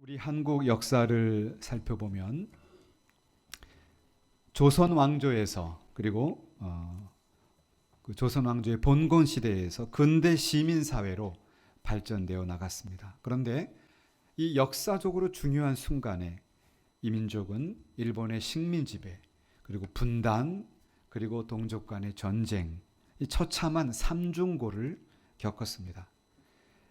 우리 한국 역사를 살펴보면 조선 왕조에서 그리고 그 조선 왕조의 본권 시대에서 근대 시민 사회로 발전되어 나갔습니다. 그런데 이 역사적으로 중요한 순간에 이 민족은 일본의 식민 지배, 그리고 분단, 그리고 동족 간의 전쟁, 이 처참한 삼중고를 겪었습니다.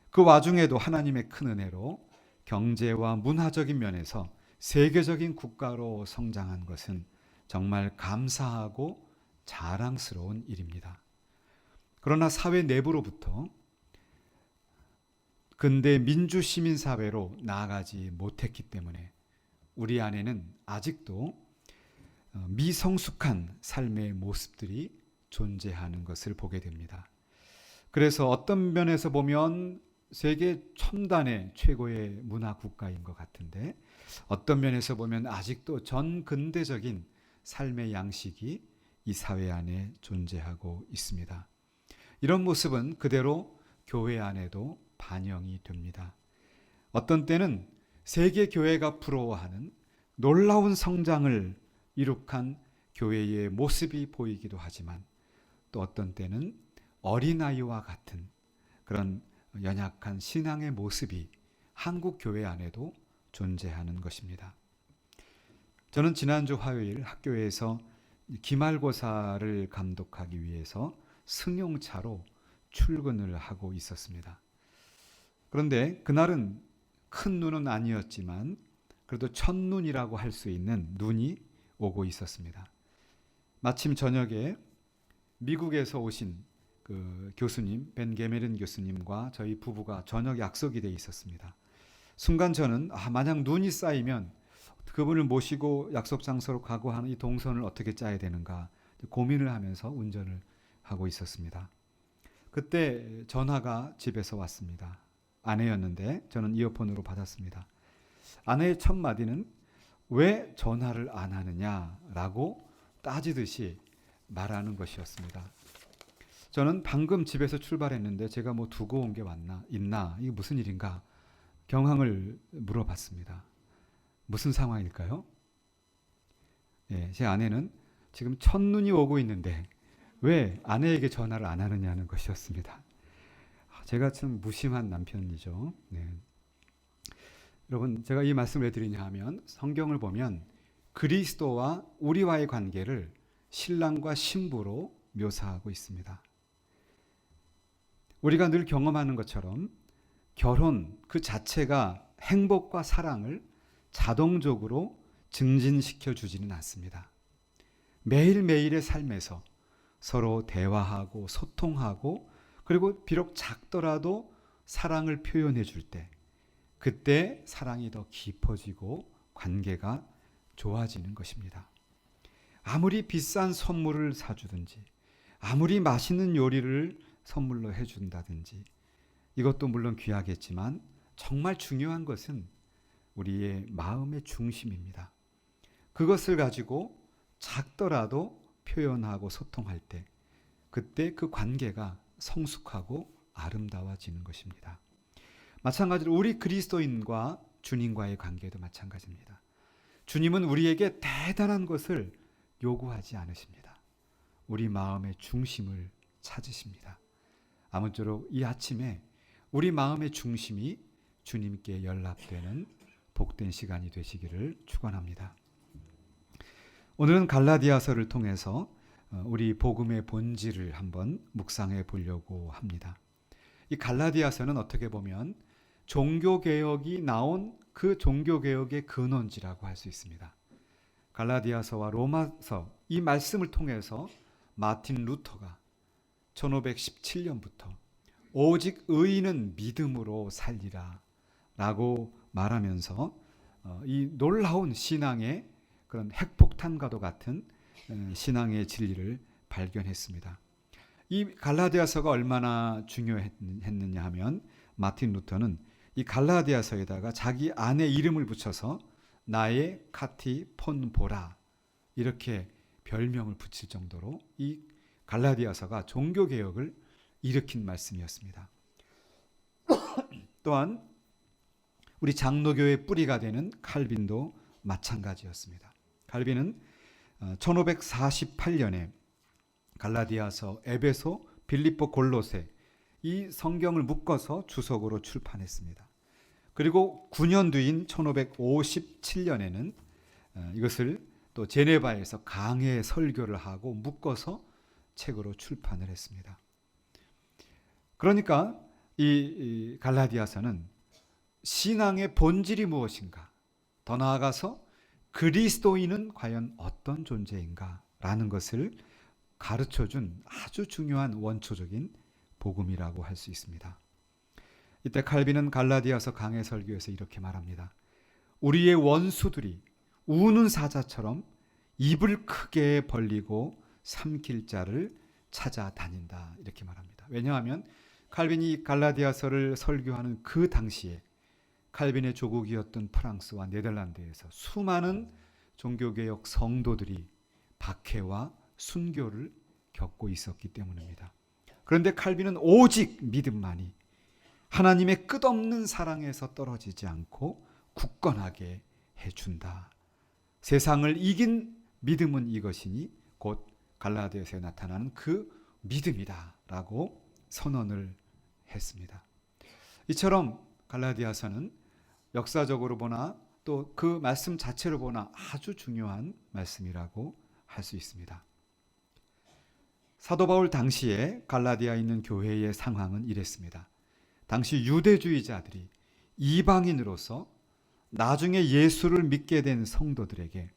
그 와중에도 하나님의 큰 은혜로 경제와 문화적인 면에서 세계적인 국가로 성장한 것은 정말 감사하고 자랑스러운 일입니다. 그러나 사회 내부로부터 근대 민주 시민 사회로 나아가지 못했기 때문에 우리 안에는 아직도 미성숙한 삶의 모습들이 존재하는 것을 보게 됩니다. 그래서 어떤 면에서 보면 세계 첨단의 최고의 문화 국가인 것 같은데 어떤 면에서 보면 아직도 전근대적인 삶의 양식이 이 사회 안에 존재하고 있습니다. 이런 모습은 그대로 교회 안에도 반영이 됩니다. 어떤 때는 세계 교회가 부러워하는 놀라운 성장을 이룩한 교회의 모습이 보이기도 하지만 또 어떤 때는 어린아이와 같은 그런 연약한 신앙의 모습이 한국 교회 안에도 존재하는 것입니다. 저는 지난주 화요일 학교에서 기말고사를 감독하기 위해서 승용차로 출근을 하고 있었습니다. 그런데 그날은 큰 눈은 아니었지만 그래도 첫눈이라고 할 수 있는 눈이 오고 있었습니다. 마침 저녁에 미국에서 오신 그 교수님, 벤 게메린 교수님과 저희 부부가 저녁 약속이 돼 있었습니다. 순간 저는 만약 눈이 쌓이면 그분을 모시고 약속 장소로 가고 하는 이 동선을 어떻게 짜야 되는가 고민을 하면서 운전을 하고 있었습니다. 그때 전화가 집에서 왔습니다. 아내였는데 저는 이어폰으로 받았습니다. 아내의 첫 마디는 왜 전화를 안 하느냐라고 따지듯이 말하는 것이었습니다. 저는 방금 집에서 출발했는데 제가 뭐 두고 온 게 있나? 이게 무슨 일인가? 경황을 물어봤습니다. 무슨 상황일까요? 제 아내는 지금 첫눈이 오고 있는데 왜 아내에게 전화를 안 하느냐는 것이었습니다. 제가 참 무심한 남편이죠. 여러분, 제가 이 말씀을 왜 드리냐 하면 성경을 보면 그리스도와 우리와의 관계를 신랑과 신부로 묘사하고 있습니다. 우리가 늘 경험하는 것처럼 결혼 그 자체가 행복과 사랑을 자동적으로 증진시켜 주지는 않습니다. 매일매일의 삶에서 서로 대화하고 소통하고 그리고 비록 작더라도 사랑을 표현해 줄 때 그때 사랑이 더 깊어지고 관계가 좋아지는 것입니다. 아무리 비싼 선물을 사주든지 아무리 맛있는 요리를 선물로 해준다든지 이것도 물론 귀하겠지만 정말 중요한 것은 우리의 마음의 중심입니다. 그것을 가지고 작더라도 표현하고 소통할 때 그때 그 관계가 성숙하고 아름다워지는 것입니다. 마찬가지로 우리 그리스도인과 주님과의 관계도 마찬가지입니다. 주님은 우리에게 대단한 것을 요구하지 않으십니다. 우리 마음의 중심을 찾으십니다. 아무쪼록 이 아침에 우리 마음의 중심이 주님께 연락되는 복된 시간이 되시기를 축원합니다. 오늘은 갈라디아서를 통해서 우리 복음의 본질을 한번 묵상해 보려고 합니다. 이 갈라디아서는 어떻게 보면 종교개혁이 나온 그 종교개혁의 근원지라고 할 수 있습니다. 갈라디아서와 로마서 이 말씀을 통해서 마틴 루터가 1517년부터 오직 의인은 믿음으로 살리라 라고 말하면서 이 놀라운 신앙의 그런 핵폭탄과도 같은 신앙의 진리를 발견했습니다. 이 갈라디아서가 얼마나 중요했느냐 하면 마틴 루터는 이 갈라디아서에다가 자기 아내 이름을 붙여서 나의 카티 폰 보라 이렇게 별명을 붙일 정도로 이 갈라디아서가 종교개혁을 일으킨 말씀이었습니다. 또한 우리 장로교의 뿌리가 되는 칼빈도 마찬가지였습니다. 칼빈은 1548년에 갈라디아서, 에베소, 빌립보, 골로새 이 성경을 묶어서 주석으로 출판했습니다. 그리고 9년 뒤인 1557년에는 이것을 또 제네바에서 강해 설교를 하고 묶어서 책으로 출판을 했습니다. 그러니까 이 갈라디아서는 신앙의 본질이 무엇인가, 더 나아가서 그리스도인은 과연 어떤 존재인가 라는 것을 가르쳐준 아주 중요한 원초적인 복음이라고 할 수 있습니다. 이때 칼빈은 갈라디아서 강해 설교에서 이렇게 말합니다. 우리의 원수들이 우는 사자처럼 입을 크게 벌리고 삼킬 자를 찾아다닌다, 이렇게 말합니다. 왜냐하면 칼빈이 갈라디아서를 설교하는 그 당시에 칼빈의 조국이었던 프랑스와 네덜란드에서 수많은 종교개혁 성도들이 박해와 순교를 겪고 있었기 때문입니다. 그런데 칼빈은 오직 믿음만이 하나님의 끝없는 사랑에서 떨어지지 않고 굳건하게 해준다. 세상을 이긴 믿음은 이것이니 곧 갈라디아서에 나타나는 그 믿음이다 라고 선언을 했습니다. 이처럼 갈라디아서는 역사적으로 보나 또 그 말씀 자체로 보나 아주 중요한 말씀이라고 할 수 있습니다. 사도 바울 당시에 갈라디아에 있는 교회의 상황은 이랬습니다. 당시 유대주의자들이 이방인으로서 나중에 예수를 믿게 된 성도들에게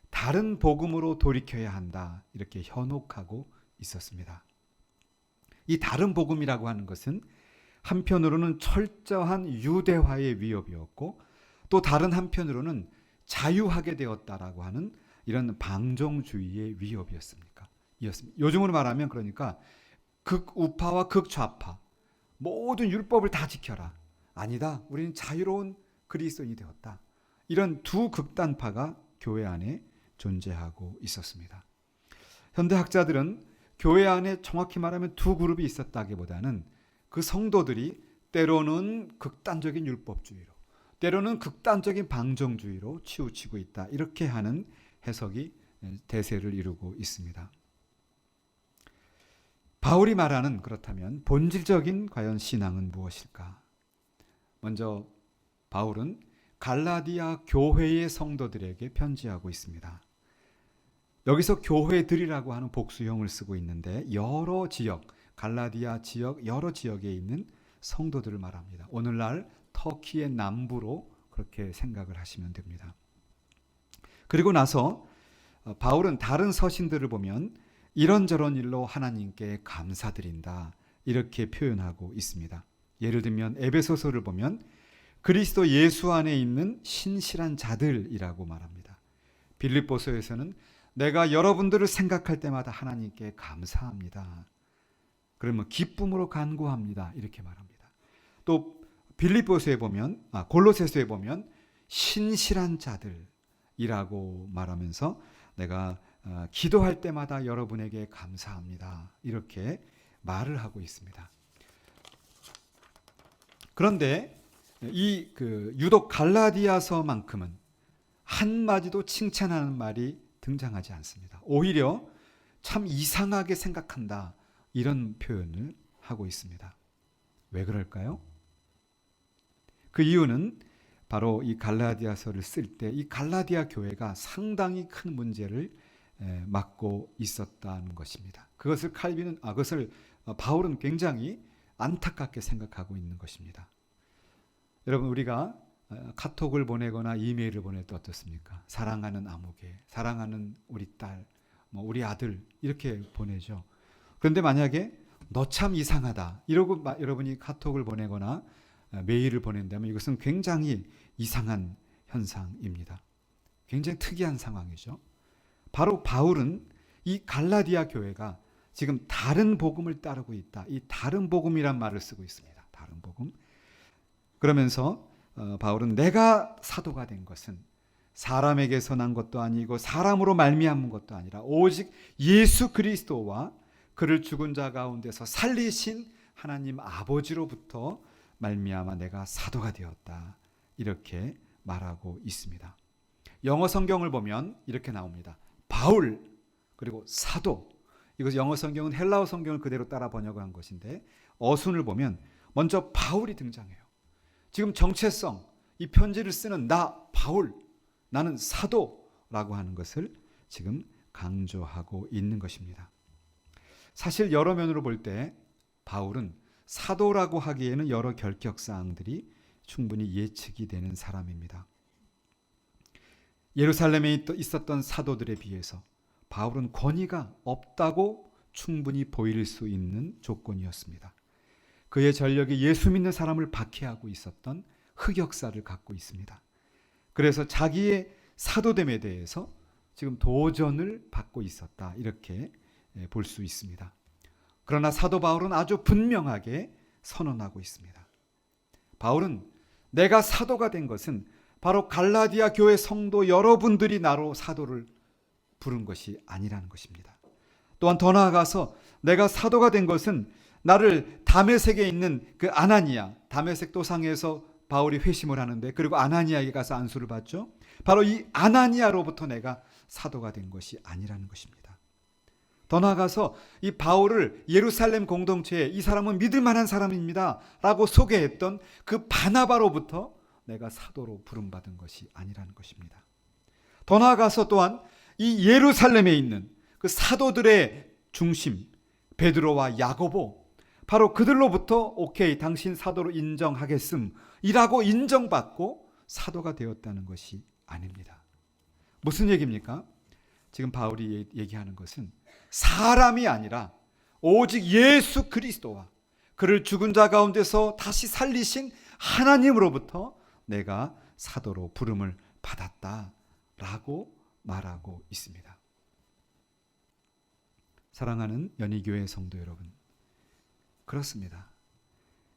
다른 복음으로 돌이켜야 한다, 이렇게 현혹하고 있었습니다. 이 다른 복음이라고 하는 것은 한편으로는 철저한 유대화의 위협이었고 또 다른 한편으로는 자유하게 되었다라고 하는 이런 방종주의의 위협이었습니다. 요즘으로 말하면 그러니까 극우파와 극좌파 모든 율법을 다 지켜라. 아니다, 우리는 자유로운 그리스도인이 되었다. 이런 두 극단파가 교회 안에 존재하고 있었습니다. 현대 학자들은 교회 안에 정확히 말하면 두 그룹이 있었다기보다는 그 성도들이 때로는 극단적인 율법주의로, 때로는 극단적인 방종주의로 치우치고 있다, 이렇게 하는 해석이 대세를 이루고 있습니다. 바울이 말하는, 그렇다면 본질적인 과연 신앙은 무엇일까? 먼저 바울은 갈라디아 교회의 성도들에게 편지하고 있습니다. 여기서 교회들이라고 하는 복수형을 쓰고 있는데 여러 지역, 갈라디아 지역 여러 지역에 있는 성도들을 말합니다. 오늘날 터키의 남부로 그렇게 생각을 하시면 됩니다. 그리고 나서 바울은 다른 서신들을 보면 이런저런 일로 하나님께 감사드린다, 이렇게 표현하고 있습니다. 예를 들면 에베소서를 보면 그리스도 예수 안에 있는 신실한 자들이라고 말합니다. 빌립보서에서는 내가 여러분들을 생각할 때마다 하나님께 감사합니다. 그러면 기쁨으로 간구합니다, 이렇게 말합니다. 또 빌립보서에 보면, 골로새서에 보면 신실한 자들이라고 말하면서 내가 기도할 때마다 여러분에게 감사합니다, 이렇게 말을 하고 있습니다. 그런데 이 유독 갈라디아서만큼은 한마디도 칭찬하는 말이 등장하지 않습니다. 오히려 참 이상하게 생각한다, 이런 표현을 하고 있습니다. 왜 그럴까요? 그 이유는 바로 이 갈라디아서를 쓸 때 이 갈라디아 교회가 상당히 큰 문제를 맞고 있었다는 것입니다. 그것을 바울은 굉장히 안타깝게 생각하고 있는 것입니다. 여러분, 우리가 카톡을 보내거나 이메일을 보낼 때 어떻습니까? 사랑하는 아무개, 사랑하는 우리 딸, 우리 아들, 이렇게 보내죠. 그런데 만약에 너 참 이상하다 이러고 여러분이 카톡을 보내거나 메일을 보낸다면 이것은 굉장히 이상한 현상입니다. 굉장히 특이한 상황이죠. 바로 바울은 이 갈라디아 교회가 지금 다른 복음을 따르고 있다, 이 다른 복음이란 말을 쓰고 있습니다. 다른 복음. 그러면서 바울은 내가 사도가 된 것은 사람에게서 난 것도 아니고 사람으로 말미암은 것도 아니라 오직 예수 그리스도와 그를 죽은 자 가운데서 살리신 하나님 아버지로부터 말미암아 내가 사도가 되었다, 이렇게 말하고 있습니다. 영어 성경을 보면 이렇게 나옵니다. 바울 그리고 사도. 이것 영어 성경은 헬라어 성경을 그대로 따라 번역한 것인데 어순을 보면 먼저 바울이 등장해요. 지금 정체성, 이 편지를 쓰는 나 바울, 나는 사도라고 하는 것을 지금 강조하고 있는 것입니다. 사실 여러 면으로 볼 때 바울은 사도라고 하기에는 여러 결격사항들이 충분히 예측이 되는 사람입니다. 예루살렘에 있었던 사도들에 비해서 바울은 권위가 없다고 충분히 보일 수 있는 조건이었습니다. 그의 전력이 예수 믿는 사람을 박해하고 있었던 흑역사를 갖고 있습니다. 그래서 자기의 사도됨에 대해서 지금 도전을 받고 있었다, 이렇게 볼 수 있습니다. 그러나 사도 바울은 아주 분명하게 선언하고 있습니다. 바울은 내가 사도가 된 것은 바로 갈라디아 교회 성도 여러분들이 나로 사도를 부른 것이 아니라는 것입니다. 또한 더 나아가서 내가 사도가 된 것은 나를 다메섹에 있는 그 아나니아, 다메섹 도상에서 바울이 회심을 하는데, 그리고 아나니아에게 가서 안수를 받죠. 바로 이 아나니아로부터 내가 사도가 된 것이 아니라는 것입니다. 더 나아가서 이 바울을 예루살렘 공동체에 이 사람은 믿을 만한 사람입니다 라고 소개했던 그 바나바로부터 내가 사도로 부름받은 것이 아니라는 것입니다. 더 나아가서 또한 이 예루살렘에 있는 그 사도들의 중심 베드로와 야고보, 바로 그들로부터 오케이 당신 사도로 인정하겠음이라고 인정받고 사도가 되었다는 것이 아닙니다. 무슨 얘기입니까? 지금 바울이 얘기하는 것은 사람이 아니라 오직 예수 그리스도와 그를 죽은 자 가운데서 다시 살리신 하나님으로부터 내가 사도로 부름을 받았다라고 말하고 있습니다. 사랑하는 연희교회 성도 여러분, 그렇습니다.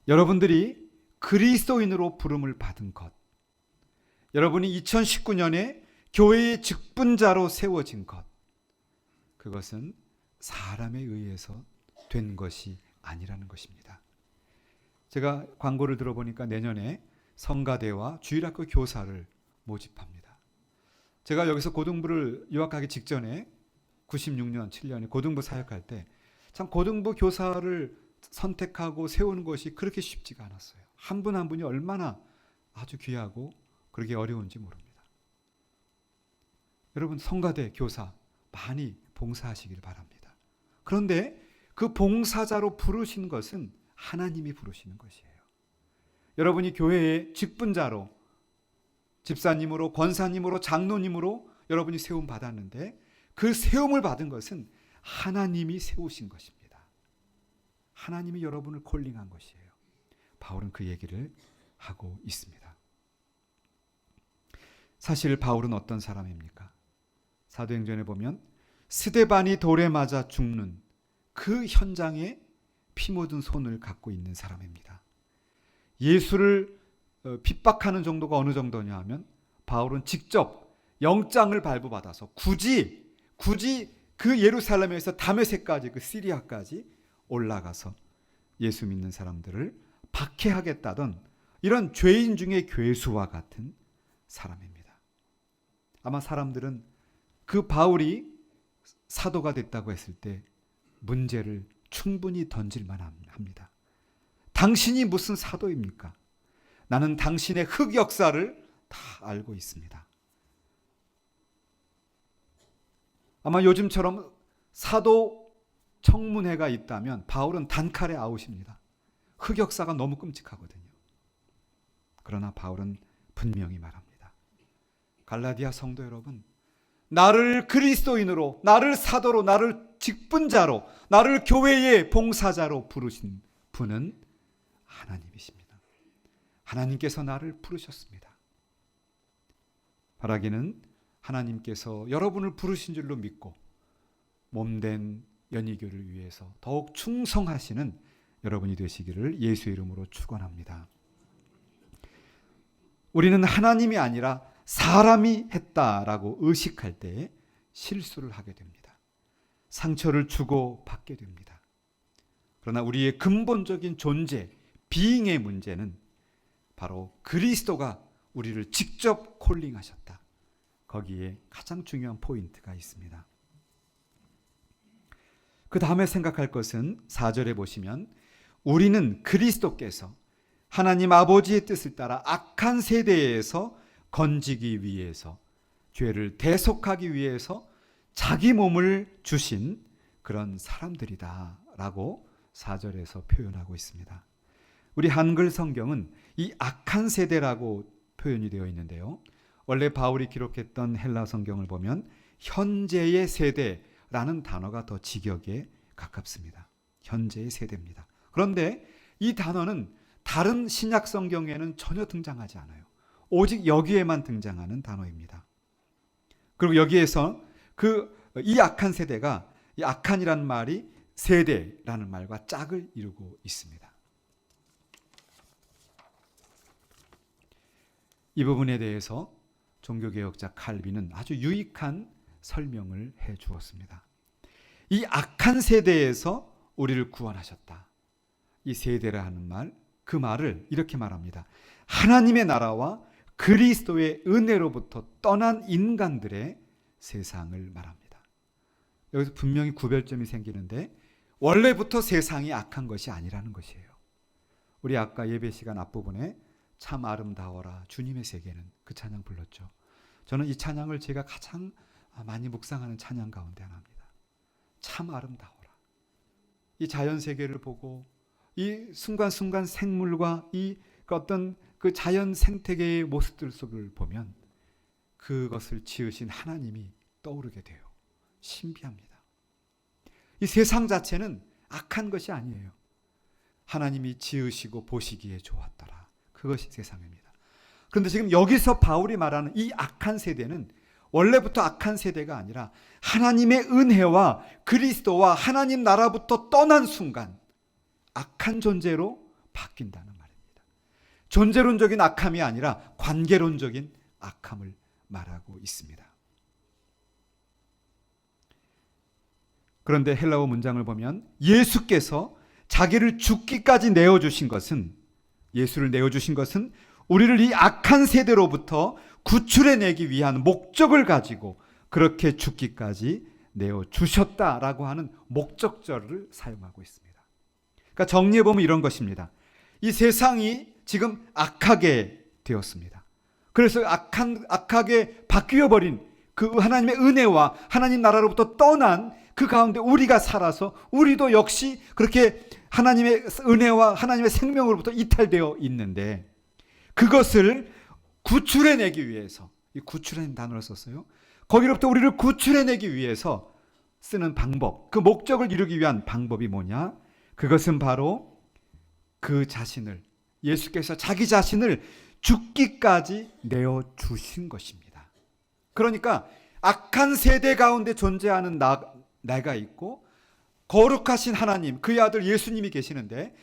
여러분들이 그리스도인으로 부름을 받은 것, 여러분이 2019년에 교회의 직분자로 세워진 것, 그것은 사람에 의해서 된 것이 아니라는 것입니다. 제가 광고를 들어보니까 내년에 성가대와 주일학교 교사를 모집합니다. 제가 여기서 고등부를 유학하기 직전에 96년, 7년에 고등부 사역할 때 참 고등부 교사를 선택하고 세우는 것이 그렇게 쉽지가 않았어요. 한 분 한 분이 얼마나 아주 귀하고 그렇게 어려운지 모릅니다. 여러분, 성가대 교사 많이 봉사하시길 바랍니다. 그런데 그 봉사자로 부르신 것은 하나님이 부르시는 것이에요. 여러분이 교회의 직분자로, 집사님으로, 권사님으로, 장로님으로 여러분이 세움 받았는데 그 세움을 받은 것은 하나님이 세우신 것입니다. 하나님이 여러분을 콜링한 것이에요. 바울은 그 얘기를 하고 있습니다. 사실 바울은 어떤 사람입니까? 사도행전에 보면 스데반이 돌에 맞아 죽는 그 현장에 피 묻은 손을 갖고 있는 사람입니다. 예수를 핍박하는 정도가 어느 정도냐 하면 바울은 직접 영장을 발부받아서 굳이 그 예루살렘에서 다메섹까지, 그 시리아까지 올라가서 예수 믿는 사람들을 박해하겠다던 이런 죄인 중에 괴수와 같은 사람입니다. 아마 사람들은 그 바울이 사도가 됐다고 했을 때 문제를 충분히 던질 만합니다. 당신이 무슨 사도입니까? 나는 당신의 흑역사를 다 알고 있습니다. 아마 요즘처럼 사도 청문회가 있다면 바울은 단칼에 아웃입니다. 흑역사가 너무 끔찍하거든요. 그러나 바울은 분명히 말합니다. 갈라디아 성도 여러분, 나를 그리스도인으로, 나를 사도로, 나를 직분자로, 나를 교회의 봉사자로 부르신 분은 하나님이십니다. 하나님께서 나를 부르셨습니다. 바라기는 하나님께서 여러분을 부르신 줄로 믿고 몸된 연희교를 위해서 더욱 충성하시는 여러분이 되시기를 예수의 이름으로 축원합니다. 우리는 하나님이 아니라 사람이 했다라고 의식할 때 실수를 하게 됩니다. 상처를 주고 받게 됩니다. 그러나 우리의 근본적인 존재, 비잉의 문제는 바로 그리스도가 우리를 직접 콜링하셨다. 거기에 가장 중요한 포인트가 있습니다. 그 다음에 생각할 것은 4절에 보시면 우리는 그리스도께서 하나님 아버지의 뜻을 따라 악한 세대에서 건지기 위해서, 죄를 대속하기 위해서 자기 몸을 주신 그런 사람들이다 라고 4절에서 표현하고 있습니다. 우리 한글 성경은 이 악한 세대라고 표현이 되어 있는데요, 원래 바울이 기록했던 헬라 성경을 보면 현재의 세대라는 단어가 더 직역에 가깝습니다. 현재의 세대입니다. 그런데 이 단어는 다른 신약 성경에는 전혀 등장하지 않아요. 오직 여기에만 등장하는 단어입니다. 그리고 여기에서 이 악한 세대가, 이 악한이라는 말이 세대라는 말과 짝을 이루고 있습니다. 이 부분에 대해서 종교개혁자 칼빈은 아주 유익한 설명을 해 주었습니다. 이 악한 세대에서 우리를 구원하셨다. 이 세대라 하는 말, 그 말을 이렇게 말합니다. 하나님의 나라와 그리스도의 은혜로부터 떠난 인간들의 세상을 말합니다. 여기서 분명히 구별점이 생기는데, 원래부터 세상이 악한 것이 아니라는 것이에요. 우리 아까 예배 시간 앞부분에 참 아름다워라 주님의 세계는, 그 찬양 불렀죠. 저는 이 찬양을 제가 가장 많이 묵상하는 찬양 가운데 하나입니다. 참 아름다워라. 이 자연 세계를 보고 이 순간순간 생물과 이 어떤 그 자연 생태계의 모습들 속을 보면 그것을 지으신 하나님이 떠오르게 돼요. 신비합니다. 이 세상 자체는 악한 것이 아니에요. 하나님이 지으시고 보시기에 좋았더라. 그것이 세상입니다. 그런데 지금 여기서 바울이 말하는 이 악한 세대는 원래부터 악한 세대가 아니라 하나님의 은혜와 그리스도와 하나님 나라부터 떠난 순간 악한 존재로 바뀐다는 말입니다. 존재론적인 악함이 아니라 관계론적인 악함을 말하고 있습니다. 그런데 헬라어 문장을 보면 예수께서 자기를 죽기까지 내어주신 것은, 예수를 내어주신 것은 우리를 이 악한 세대로부터 구출해내기 위한 목적을 가지고 그렇게 죽기까지 내어주셨다라고 하는 목적절을 사용하고 있습니다. 그러니까 정리해보면 이런 것입니다. 이 세상이 지금 악하게 되었습니다. 그래서 악하게 바뀌어버린 그 하나님의 은혜와 하나님 나라로부터 떠난 그 가운데 우리가 살아서 우리도 역시 그렇게 하나님의 은혜와 하나님의 생명으로부터 이탈되어 있는데, 그것을 구출해내기 위해서, 이 구출해낸 단어를 썼어요. 거기로부터 우리를 구출해내기 위해서 쓰는 방법, 그 목적을 이루기 위한 방법이 뭐냐? 그것은 바로 그 자신을, 예수께서 자기 자신을 죽기까지 내어주신 것입니다. 그러니까 악한 세대 가운데 존재하는 내가 있고 거룩하신 하나님, 그의 아들 예수님이 계시는데,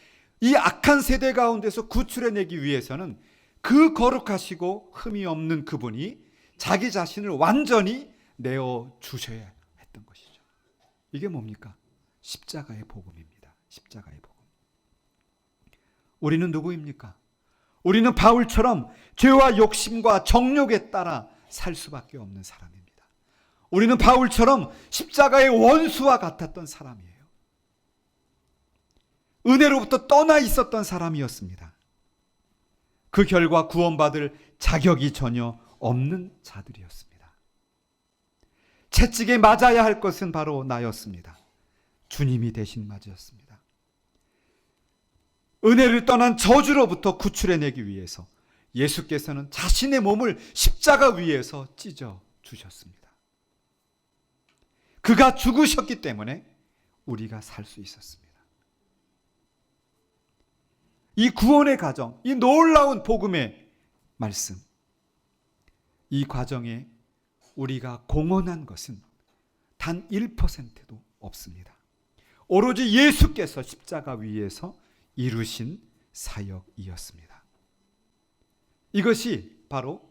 이 악한 세대 가운데서 구출해내기 위해서는 그 거룩하시고 흠이 없는 그분이 자기 자신을 완전히 내어주셔야 했던 것이죠. 이게 뭡니까? 십자가의 복음입니다. 십자가의 복음. 우리는 누구입니까? 우리는 바울처럼 죄와 욕심과 정욕에 따라 살 수밖에 없는 사람입니다. 우리는 바울처럼 십자가의 원수와 같았던 사람이에요. 은혜로부터 떠나 있었던 사람이었습니다. 그 결과 구원받을 자격이 전혀 없는 자들이었습니다. 채찍에 맞아야 할 것은 바로 나였습니다. 주님이 대신 맞으셨습니다. 은혜를 떠난 저주로부터 구출해내기 위해서 예수께서는 자신의 몸을 십자가 위에서 찢어 주셨습니다. 그가 죽으셨기 때문에 우리가 살 수 있었습니다. 이 구원의 과정, 이 놀라운 복음의 말씀, 이 과정에 우리가 공헌한 것은 단 1%도 없습니다. 오로지 예수께서 십자가 위에서 이루신 사역이었습니다. 이것이 바로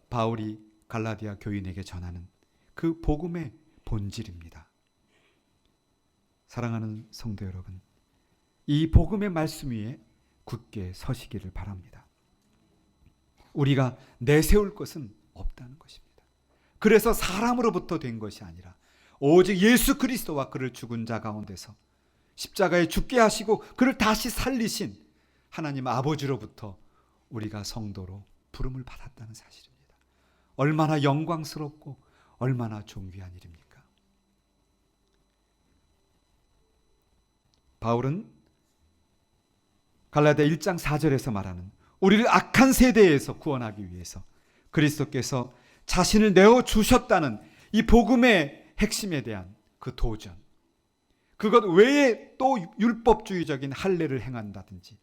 바울이 갈라디아 교인에게 전하는 그 복음의 본질입니다. 사랑하는 성도 여러분, 이 복음의 말씀 위에 굳게 서시기를 바랍니다. 우리가 내세울 것은 없다는 것입니다. 그래서 사람으로부터 된 것이 아니라 오직 예수 그리스도와 그를 죽은 자 가운데서 십자가에 죽게 하시고 그를 다시 살리신 하나님 아버지로부터 우리가 성도로 부름을 받았다는 사실입니다. 얼마나 영광스럽고 얼마나 존귀한 일입니까? 바울은 갈라디아 1장 4절에서 말하는 우리를 악한 세대에서 구원하기 위해서 그리스도께서 자신을 내어주셨다는 이 복음의 핵심에 대한 그 도전, 그것 외에 또 율법주의적인 할례를 행한다든지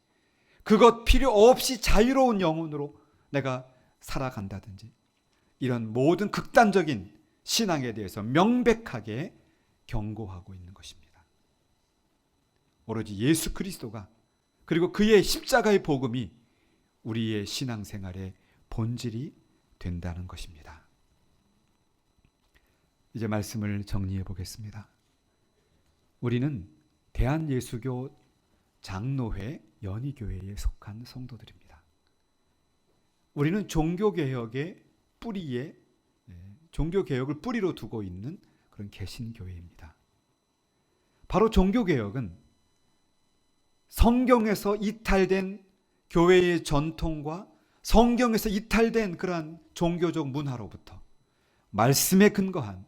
그것 필요 없이 자유로운 영혼으로 내가 살아간다든지 이런 모든 극단적인 신앙에 대해서 명백하게 경고하고 있는 것입니다. 오로지 예수 그리스도가 그리고 그의 십자가의 복음이 우리의 신앙생활의 본질이 된다는 것입니다. 이제 말씀을 정리해 보겠습니다. 우리는 대한예수교 장로회 연희교회에 속한 성도들입니다. 우리는 종교개혁의 뿌리에 종교개혁을 뿌리로 두고 있는 그런 개신교회입니다. 바로 종교개혁은 성경에서 이탈된 교회의 전통과 성경에서 이탈된 그러한 종교적 문화로부터 말씀에 근거한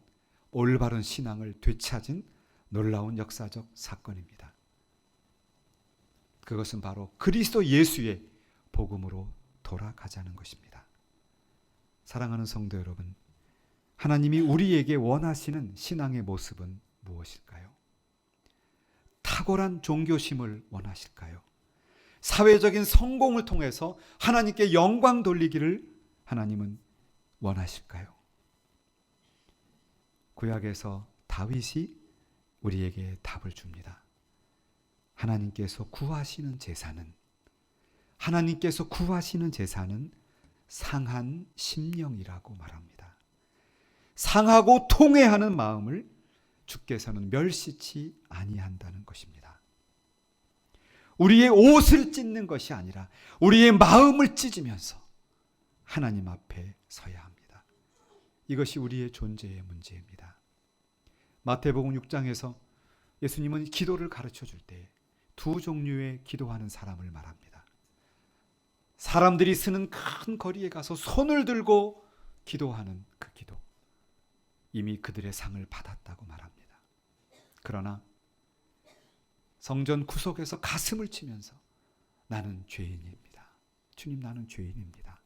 올바른 신앙을 되찾은 놀라운 역사적 사건입니다. 그것은 바로 그리스도 예수의 복음으로 돌아가자는 것입니다. 사랑하는 성도 여러분, 하나님이 우리에게 원하시는 신앙의 모습은 무엇일까요? 탁월한 종교심을 원하실까요? 사회적인 성공을 통해서 하나님께 영광 돌리기를 하나님은 원하실까요? 구약에서 다윗이 우리에게 답을 줍니다. 하나님께서 구하시는 제사는 상한 심령이라고 말합니다. 상하고 통회하는 마음을 주께서는 멸시치 아니한다는 것입니다. 우리의 옷을 찢는 것이 아니라 우리의 마음을 찢으면서 하나님 앞에 서야 합니다. 이것이 우리의 존재의 문제입니다. 마태복음 6장에서 예수님은 기도를 가르쳐 줄 때 두 종류의 기도하는 사람을 말합니다. 사람들이 쓰는 큰 거리에 가서 손을 들고 기도하는 그 기도, 이미 그들의 상을 받았다고 말합니다. 그러나 성전 구석에서 가슴을 치면서 나는 죄인입니다. 주님, 나는 죄인입니다.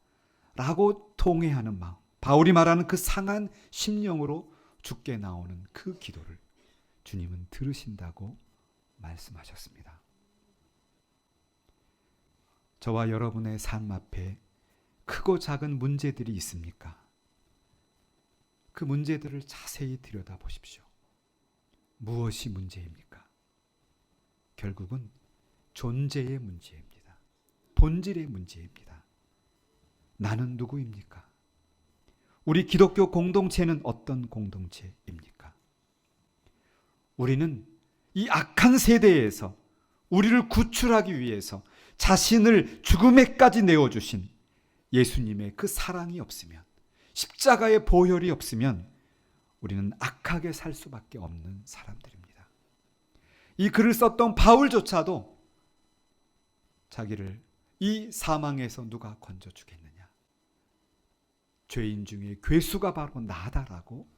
라고 통회하는 마음, 바울이 말하는 그 상한 심령으로 주께 나오는 그 기도를 주님은 들으신다고 말씀하셨습니다. 저와 여러분의 삶 앞에 크고 작은 문제들이 있습니까? 그 문제들을 자세히 들여다보십시오. 무엇이 문제입니까? 결국은 존재의 문제입니다. 본질의 문제입니다. 나는 누구입니까? 우리 기독교 공동체는 어떤 공동체입니까? 우리는 이 악한 세대에서 우리를 구출하기 위해서 자신을 죽음에까지 내어주신 예수님의 그 사랑이 없으면, 십자가의 보혈이 없으면 우리는 악하게 살 수밖에 없는 사람들입니다. 이 글을 썼던 바울조차도 자기를 이 사망에서 누가 건져주겠느냐, 죄인 중에 괴수가 바로 나다라고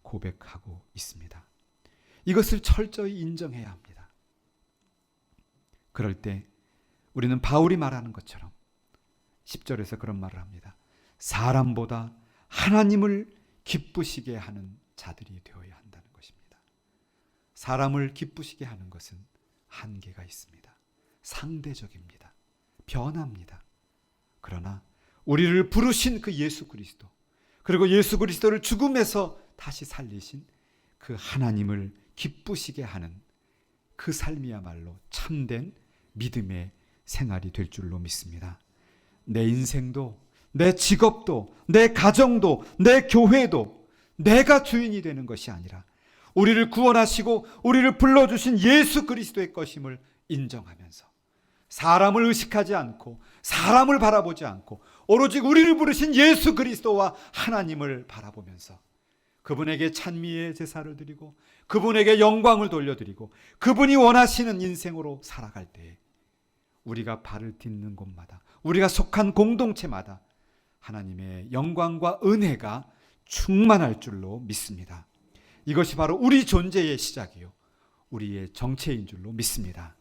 고백하고 있습니다. 이것을 철저히 인정해야 합니다. 그럴 때 우리는 바울이 말하는 것처럼 10절에서 그런 말을 합니다. 사람보다 하나님을 기쁘시게 하는 자들이 되어야 한다는 것입니다. 사람을 기쁘시게 하는 것은 한계가 있습니다. 상대적입니다. 변합니다. 그러나 우리를 부르신 그 예수 그리스도, 그리고 예수 그리스도를 죽음에서 다시 살리신 그 하나님을 기쁘시게 하는 그 삶이야말로 참된 믿음의 생활이 될 줄로 믿습니다. 내 인생도, 내 직업도, 내 가정도, 내 교회도 내가 주인이 되는 것이 아니라 우리를 구원하시고 우리를 불러주신 예수 그리스도의 것임을 인정하면서 사람을 의식하지 않고 사람을 바라보지 않고 오로지 우리를 부르신 예수 그리스도와 하나님을 바라보면서 그분에게 찬미의 제사를 드리고 그분에게 영광을 돌려드리고 그분이 원하시는 인생으로 살아갈 때 우리가 발을 딛는 곳마다, 우리가 속한 공동체마다 하나님의 영광과 은혜가 충만할 줄로 믿습니다. 이것이 바로 우리 존재의 시작이요, 우리의 정체인 줄로 믿습니다.